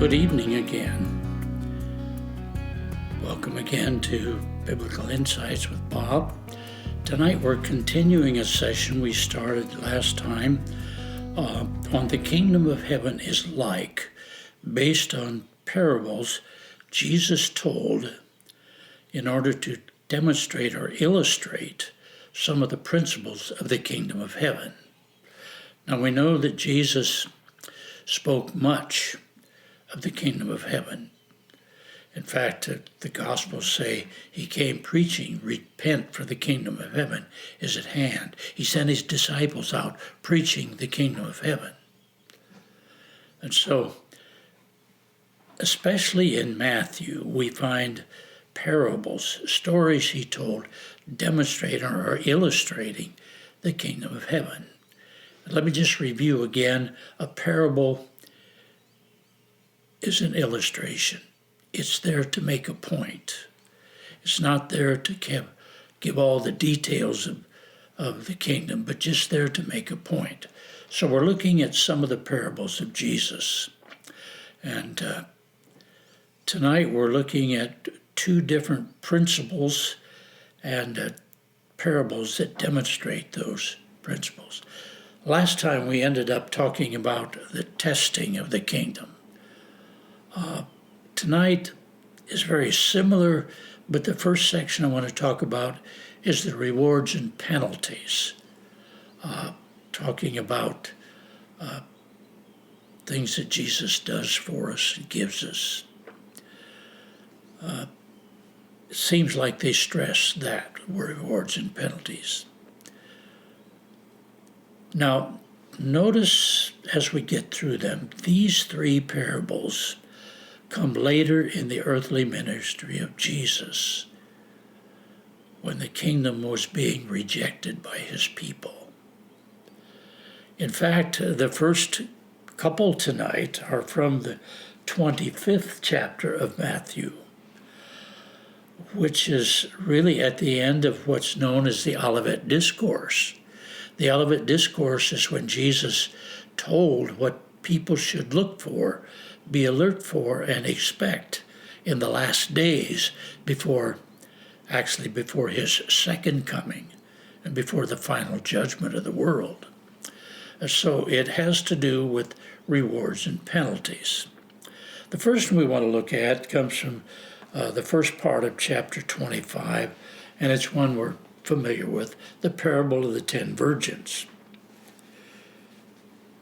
Good evening again. Welcome again to Biblical Insights with Bob. Tonight we're continuing a session we started last time on the kingdom of heaven is like, based on parables Jesus told in order to demonstrate or illustrate some of the principles of the kingdom of heaven. Now we know that Jesus spoke much of the kingdom of heaven. In fact, the Gospels say he came preaching, repent, for the kingdom of heaven is at hand. He sent his disciples out preaching the kingdom of heaven. And so, especially in Matthew, we find parables, stories he told, demonstrating or illustrating the kingdom of heaven. Let me just review again. A parable is an illustration. It's there to make a point. It's not there to give all the details of the kingdom, but just there to make a point. So we're looking at some of the parables of Jesus. And tonight we're looking at two different principles and parables that demonstrate those principles. Last time we ended up talking about the testing of the kingdom. Tonight is very similar, but the first section I want to talk about is the rewards and penalties, talking about things that Jesus does for us and gives us. It seems like they stress that, rewards and penalties. Now, notice as we get through them, these three parables come later in the earthly ministry of Jesus, when the kingdom was being rejected by his people. In fact, the first couple tonight are from the 25th chapter of Matthew, which is really at the end of what's known as the Olivet Discourse. The Olivet Discourse is when Jesus told what people should look for, be alert for, and expect in the last days before his second coming and before the final judgment of the world. So it has to do with rewards and penalties. The first one we want to look at comes from the first part of chapter 25, and it's one we're familiar with, the parable of the 10 virgins.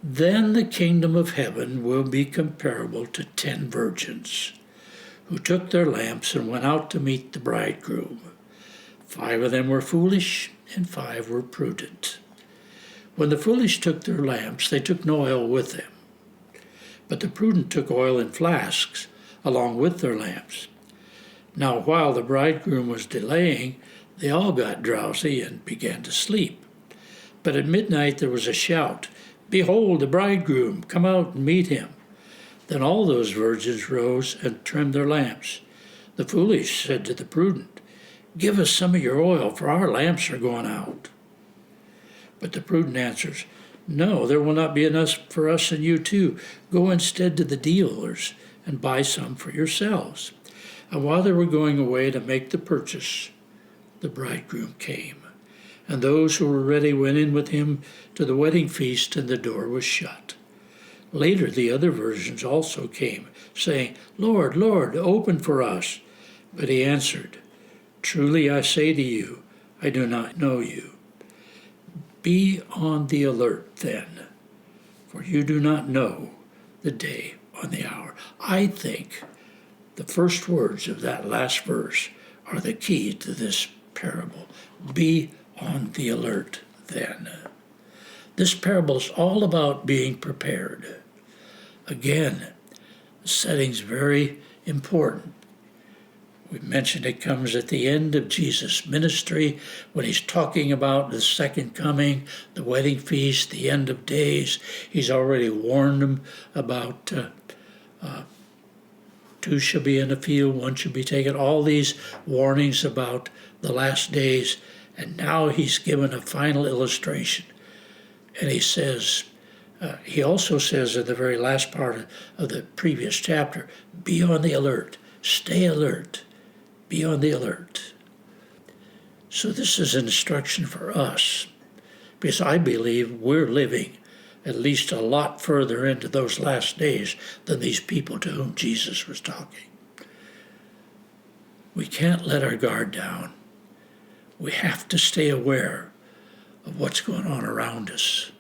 Then the kingdom of heaven will be comparable to 10 virgins who took their lamps and went out to meet the bridegroom. 5 of them were foolish and 5 were prudent. When the foolish took their lamps, they took no oil with them. But the prudent took oil in flasks along with their lamps. Now while the bridegroom was delaying, they all got drowsy and began to sleep. But at midnight there was a shout, "Behold, the bridegroom, come out and meet him." Then all those virgins rose and trimmed their lamps. The foolish said to the prudent, "Give us some of your oil, for our lamps are going out." But the prudent answers, "No, there will not be enough for us and you too. Go instead to the dealers and buy some for yourselves." And while they were going away to make the purchase, the bridegroom came. And those who were ready went in with him to the wedding feast, and the door was shut. Later the other virgins also came, saying, "Lord, Lord, open for us." But he answered, "Truly I say to you, I do not know you. Be on the alert then, for you do not know the day or the hour." I think the first words of that last verse are the key to this parable. Be on the alert then. This parable is all about being prepared. Again, the setting's very important. We mentioned it comes at the end of Jesus' ministry when he's talking about the second coming, the wedding feast, the end of days. He's already warned them about 2 shall be in the field, 1 shall be taken. All these warnings about the last days. And now he's given a final illustration. And he says, He also says in the very last part of the previous chapter, be on the alert, stay alert, be on the alert. So this is an instruction for us, because I believe we're living at least a lot further into those last days than these people to whom Jesus was talking. We can't let our guard down. We have to stay aware of what's going on around us.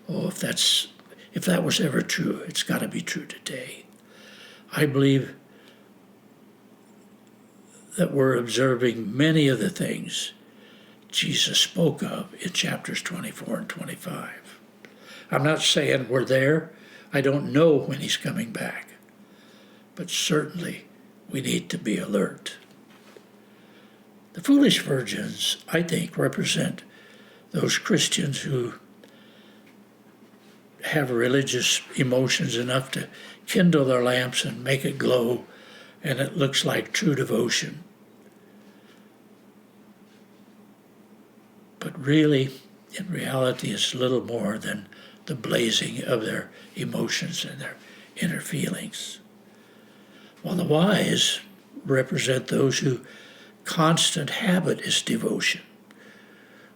Oh, if that was ever true, it's got to be true today. I believe that we're observing many of the things Jesus spoke of in chapters 24 and 25. I'm not saying we're there. I don't know when he's coming back. But certainly we need to be alert. The foolish virgins, I think, represent those Christians who have religious emotions enough to kindle their lamps and make it glow, and it looks like true devotion. But really, in reality, it's little more than the blazing of their emotions and their inner feelings. While the wise represent those whose constant habit is devotion,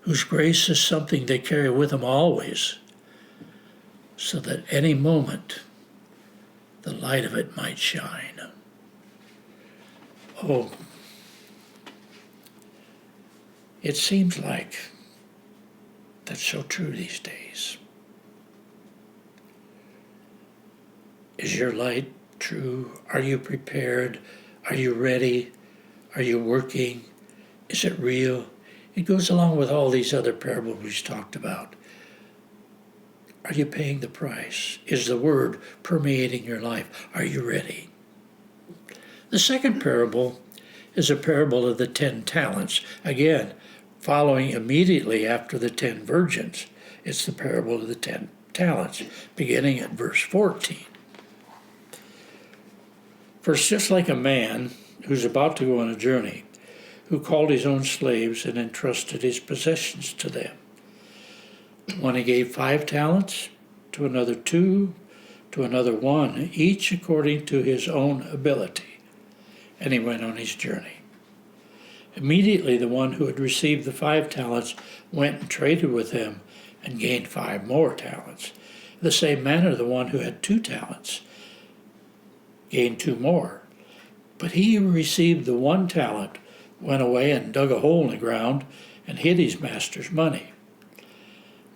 whose grace is something they carry with them always, so that any moment the light of it might shine. Oh, it seems like that's so true these days. Is your light true? Are you prepared? Are you ready? Are you working? Is it real? It goes along with all these other parables we've talked about. Are you paying the price? Is the word permeating your life? Are you ready? The second parable is a parable of the 10 talents. Again, following immediately after the 10 virgins. It's the parable of the 10 talents, beginning at verse 14. For it's just like a man who's about to go on a journey, who called his own slaves and entrusted his possessions to them. One he gave 5 talents, to another 2, to another 1, each according to his own ability. And he went on his journey. Immediately the one who had received the 5 talents went and traded with him and gained 5 more talents. In the same manner, the one who had 2 talents gained 2 more. But he who received the 1 talent went away and dug a hole in the ground and hid his master's money.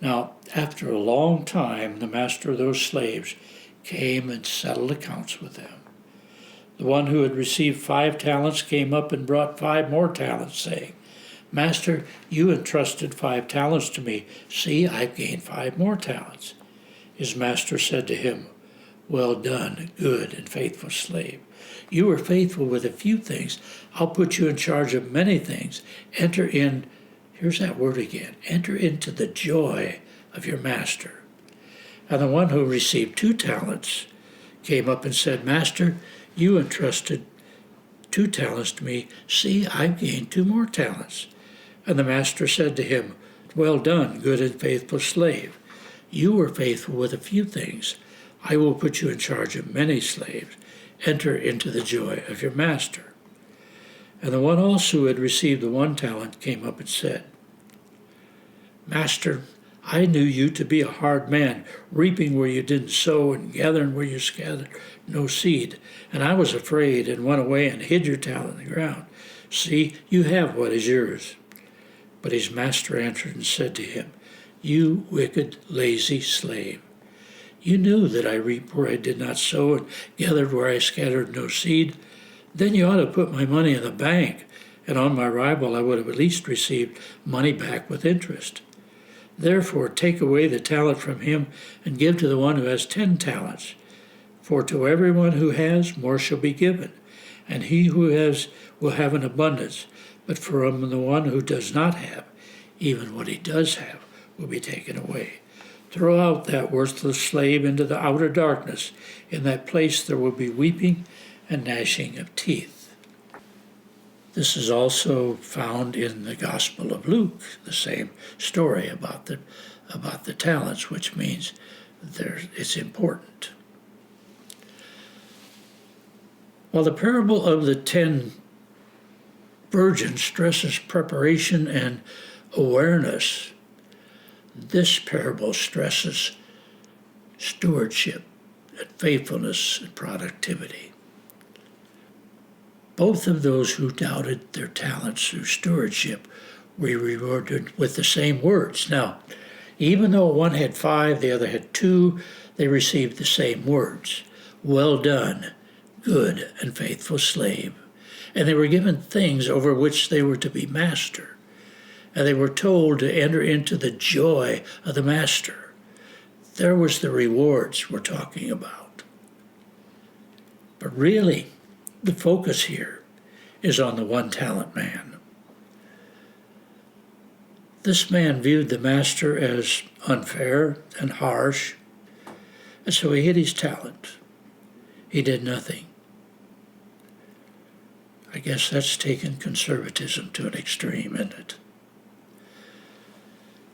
Now, after a long time, the master of those slaves came and settled accounts with them. The one who had received 5 talents came up and brought 5 more talents, saying, Master, you entrusted 5 talents to me. See, I've gained 5 more talents. His master said to him, Well done, good and faithful slave. You were faithful with a few things. I'll put you in charge of many things. Enter in, here's that word again, enter into the joy of your master. And the one who received 2 talents came up and said, Master, you entrusted 2 talents to me. See, I've gained 2 more talents. And the master said to him, Well done, good and faithful slave. You were faithful with a few things. I will put you in charge of many slaves. Enter into the joy of your master. And the one also who had received the 1 talent came up and said, Master, I knew you to be a hard man, reaping where you didn't sow and gathering where you scattered no seed. And I was afraid and went away and hid your talent in the ground. See, you have what is yours. But his master answered and said to him, You wicked, lazy slave. You knew that I reaped where I did not sow and gathered where I scattered no seed. Then you ought to put my money in the bank, and on my arrival I would have at least received money back with interest. Therefore take away the talent from him and give to the one who has 10 talents. For to everyone who has, more shall be given, and he who has will have an abundance. But from the one who does not have, even what he does have will be taken away. Throw out that worthless slave into the outer darkness. In that place there will be weeping and gnashing of teeth. This is also found in the Gospel of Luke, the same story about the talents, which means it's important. While the parable of the 10 virgins stresses preparation and awareness, this parable stresses stewardship and faithfulness and productivity. Both of those who doubted their talents through stewardship were rewarded with the same words. Now, even though one had 5, the other had 2, they received the same words. Well done, good and faithful slave. And they were given things over which they were to be master. And they were told to enter into the joy of the master. There was the rewards we're talking about. But really, the focus here is on the 1-talent man. This man viewed the master as unfair and harsh, and so he hid his talent. He did nothing. I guess that's taken conservatism to an extreme, isn't it?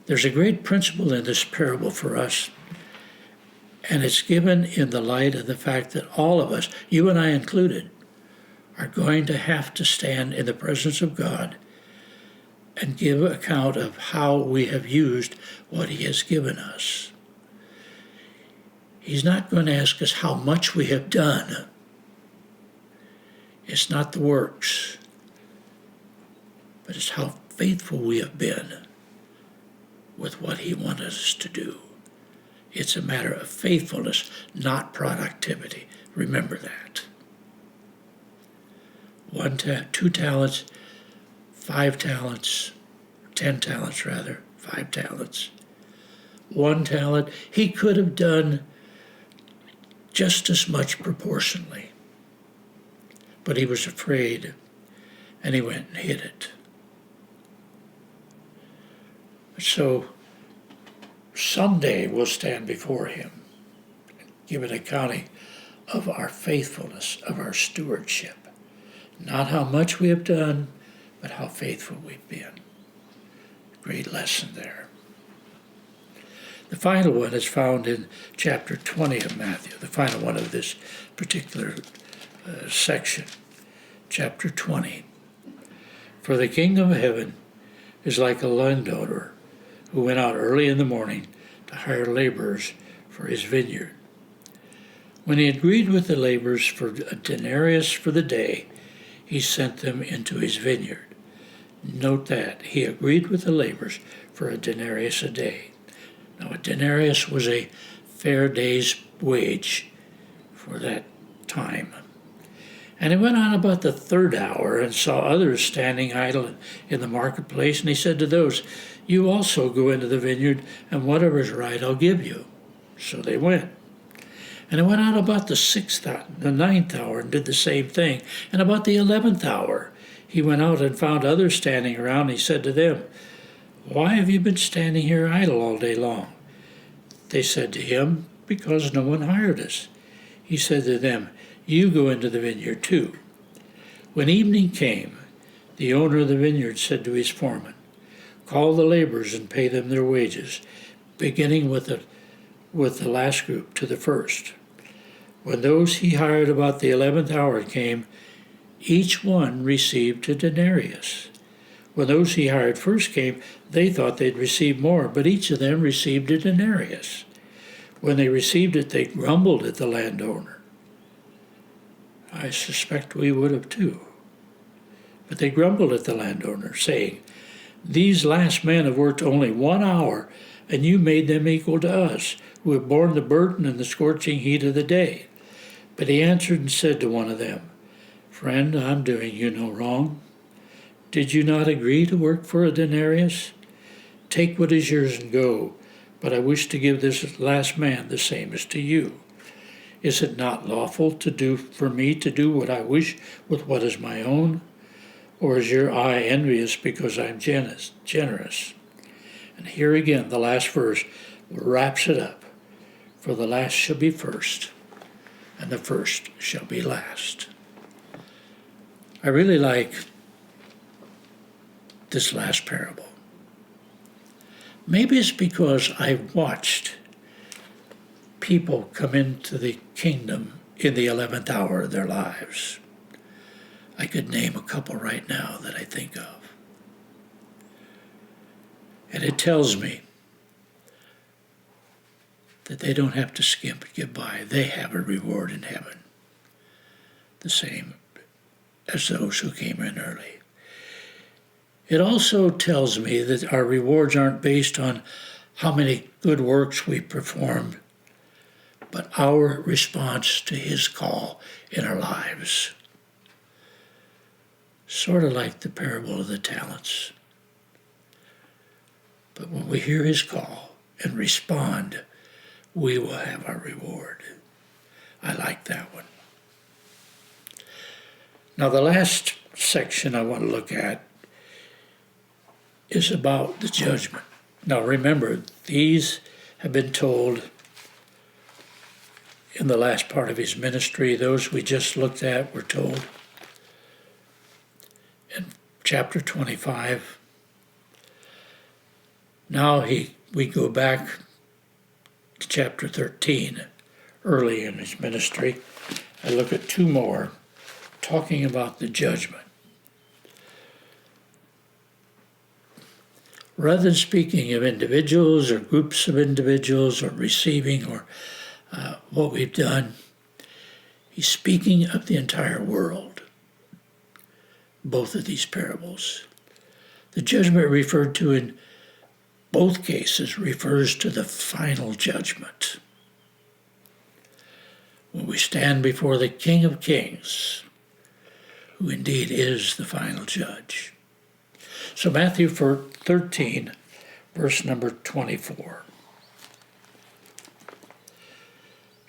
There's a great principle in this parable for us, and it's given in the light of the fact that all of us, you and I included, are going to have to stand in the presence of God and give account of how we have used what He has given us. He's not going to ask us how much we have done. It's not the works, but it's how faithful we have been with what He wanted us to do. It's a matter of faithfulness, not productivity. Remember that. 2 talents, 5 talents, 10 talents rather, 5 talents. 1 talent, he could have done just as much proportionally. But he was afraid, and he went and hid it. So someday we'll stand before Him, give an accounting of our faithfulness, of our stewardship. Not how much we have done, but how faithful we've been. Great lesson there. The final one is found in chapter 20 of Matthew, the final one of this particular section. Chapter 20. For the kingdom of heaven is like a landowner who went out early in the morning to hire laborers for his vineyard. When he agreed with the laborers for a denarius for the day, he sent them into his vineyard. Note that he agreed with the laborers for a denarius a day. Now, a denarius was a fair day's wage for that time. And he went on about the 3rd hour and saw others standing idle in the marketplace, and he said to those, "You also go into the vineyard, and whatever is right I'll give you." So they went. And he went on about the 9th hour and did the same thing. And about the 11th hour, he went out and found others standing around. And he said to them, "Why have you been standing here idle all day long?" They said to him, "Because no one hired us." He said to them, "You go into the vineyard too." When evening came, the owner of the vineyard said to his foreman, "Call the laborers and pay them their wages, beginning with the last group to the first." When those he hired about the 11th hour came, each one received a denarius. When those he hired first came, they thought they'd receive more, but each of them received a denarius. When they received it, they grumbled at the landowner. I suspect we would have too. But they grumbled at the landowner, saying, "These last men have worked only 1 hour, and you made them equal to us, who have borne the burden and the scorching heat of the day." But he answered and said to one of them, "Friend, I'm doing you no wrong. Did you not agree to work for a denarius? Take what is yours and go, but I wish to give this last man the same as to you. Is it not lawful for me to do what I wish with what is my own? Or is your eye envious because I'm generous?" And here again, the last verse wraps it up. For the last shall be first, and the first shall be last. I really like this last parable. Maybe it's because I've watched people come into the kingdom in the 11th hour of their lives. I could name a couple right now that I think of. And it tells me that they don't have to skimp and get by. They have a reward in heaven, the same as those who came in early. It also tells me that our rewards aren't based on how many good works we performed, but our response to his call in our lives. Sort of like the parable of the talents. But when we hear his call and respond, we will have our reward. I like that one. Now, the last section I want to look at is about the judgment. Now, remember, these have been told in the last part of his ministry. Those we just looked at were told in chapter 25. Now we go back to chapter 13, early in his ministry. I look at two more, talking about the judgment. Rather than speaking of individuals or groups of individuals or receiving or what we've done, he's speaking of the entire world, both of these parables. The judgment referred to in both cases refers to the final judgment. When we stand before the King of Kings, who indeed is the final judge. So Matthew 13, verse number 24.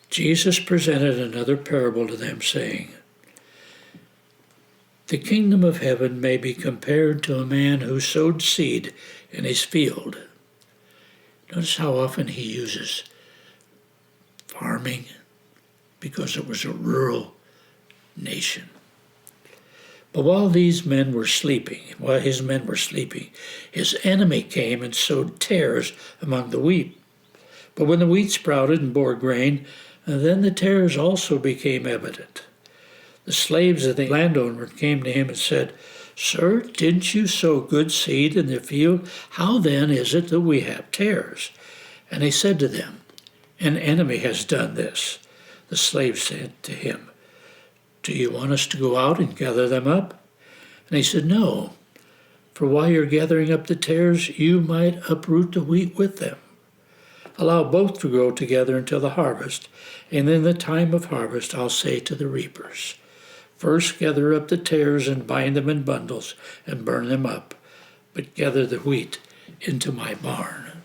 Jesus presented another parable to them, saying, "The kingdom of heaven may be compared to a man who sowed seed in his field." Notice how often he uses farming, because it was a rural nation. But while his men were sleeping, his enemy came and sowed tares among the wheat. But when the wheat sprouted and bore grain, then the tares also became evident. The slaves of the landowner came to him and said, "Sir, didn't you sow good seed in the field? How then is it that we have tares?" And he said to them, "An enemy has done this." The slave said to him, "Do you want us to go out and gather them up?" And he said, "No, for while you're gathering up the tares, you might uproot the wheat with them. Allow both to grow together until the harvest, and in the time of harvest I'll say to the reapers, first gather up the tares and bind them in bundles and burn them up, but gather the wheat into my barn."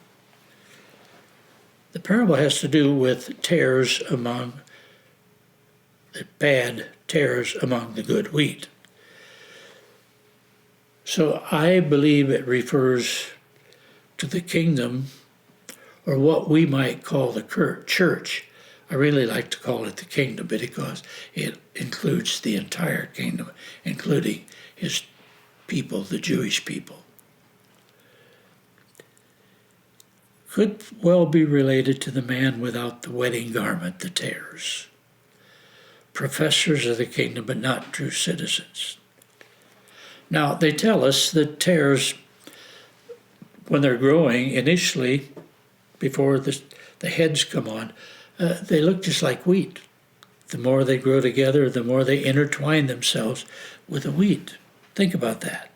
The parable has to do with tares among the bad tares among the good wheat. So I believe it refers to the kingdom, or what we might call the church. I really like to call it the kingdom because it includes the entire kingdom, including his people, the Jewish people. Could well be related to the man without the wedding garment, the tares. Professors of the kingdom, but not true citizens. Now, they tell us that tares, when they're growing initially, before the heads come on, they look just like wheat. The more they grow together, the more they intertwine themselves with the wheat. Think about that.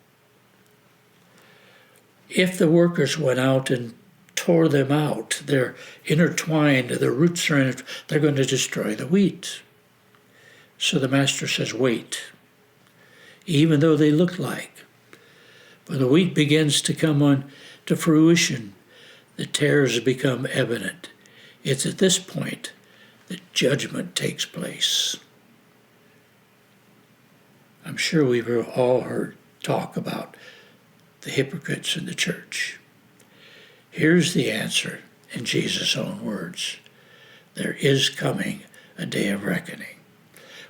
If the workers went out and tore them out, they're intertwined, their roots are in it, they're going to destroy the wheat. So the master says, wait, even though they look like. When the wheat begins to come on to fruition, the tares become evident. It's at this point that judgment takes place. I'm sure we've all heard talk about the hypocrites in the church. Here's the answer in Jesus' own words. There is coming a day of reckoning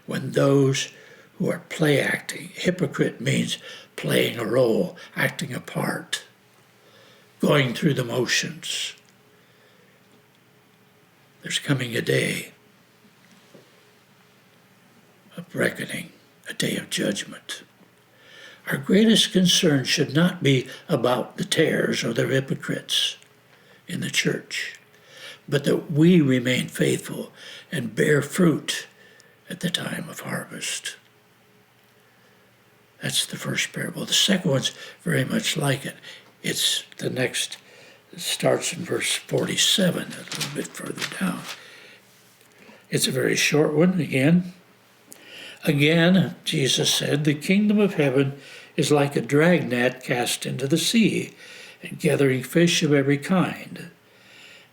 when those who are play acting, hypocrite means playing a role, acting a part, going through the motions. There's coming a day of reckoning, a day of judgment. Our greatest concern should not be about the tares or the hypocrites in the church, but that we remain faithful and bear fruit at the time of harvest. That's the first parable. The second one's very much like it. It's the next, it starts in verse 47, a little bit further down. It's a very short one again. Again, Jesus said, the kingdom of heaven is like a dragnet cast into the sea and gathering fish of every kind.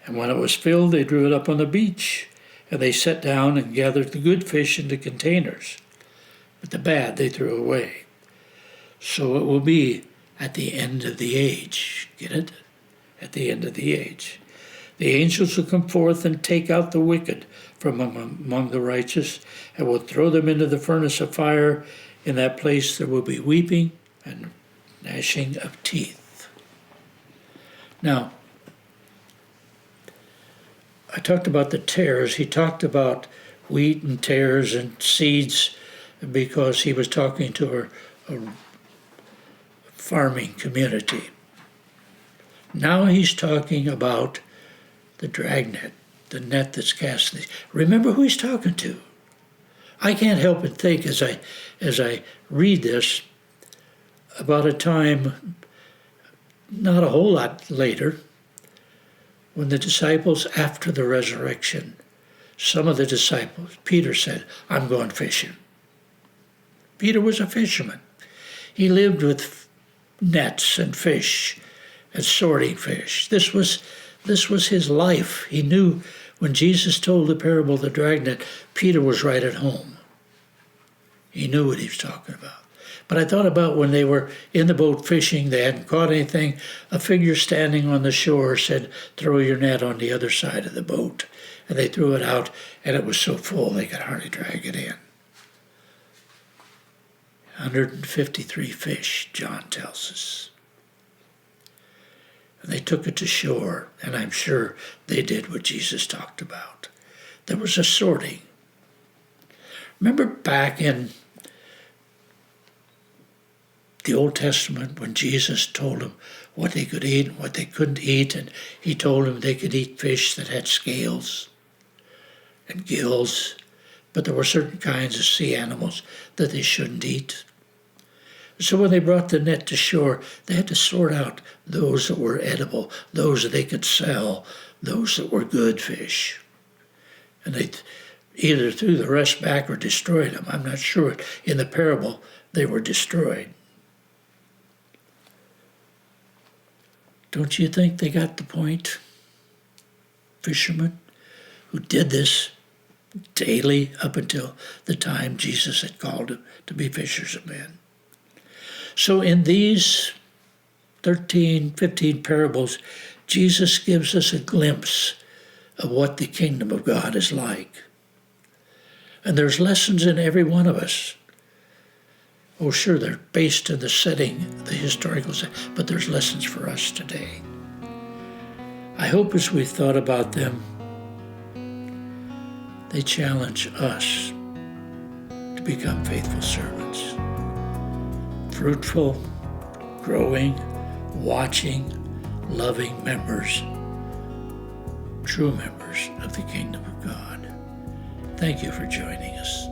And when it was filled, they drew it up on the beach, and they sat down and gathered the good fish into containers, but the bad they threw away. So it will be at the end of the age. Get it? At the end of the age. The angels will come forth and take out the wicked from among the righteous, and will throw them into the furnace of fire. In that place there will be weeping and gnashing of teeth. Now, I talked about the tares. He talked about wheat and tares and seeds because he was talking to a farming community. Now he's talking about the dragnet, the net that's cast. Remember who he's talking to. I can't help but think as I read this about a time, not a whole lot later, when the disciples, after the resurrection, some of the disciples, Peter said, I'm going fishing. Peter was a fisherman. He lived with nets and fish and sorting fish. This was his life. He knew when Jesus told the parable of the dragnet, Peter was right at home. He knew what he was talking about. But I thought about when they were in the boat fishing, they hadn't caught anything. A figure standing on the shore said, throw your net on the other side of the boat. And they threw it out, and it was so full they could hardly drag it in. 153 fish, John tells us. And they took it to shore, and I'm sure they did what Jesus talked about. There was a sorting. Remember back in the Old Testament when Jesus told them what they could eat and what they couldn't eat, and he told them they could eat fish that had scales and gills, but there were certain kinds of sea animals that they shouldn't eat. So when they brought the net to shore, they had to sort out those that were edible, those that they could sell, those that were good fish. And they either threw the rest back or destroyed them. I'm not sure. In the parable, they were destroyed. Don't you think they got the point? Fishermen who did this daily up until the time Jesus had called them to be fishers of men. So in these 13, 15 parables, Jesus gives us a glimpse of what the kingdom of God is like. And there's lessons in every one of us. Oh, sure, they're based in the setting, the historical setting, but there's lessons for us today. I hope as we thought about them, they challenge us to become faithful servants. Fruitful, growing, watching, loving members, true members of the kingdom of God. Thank you for joining us.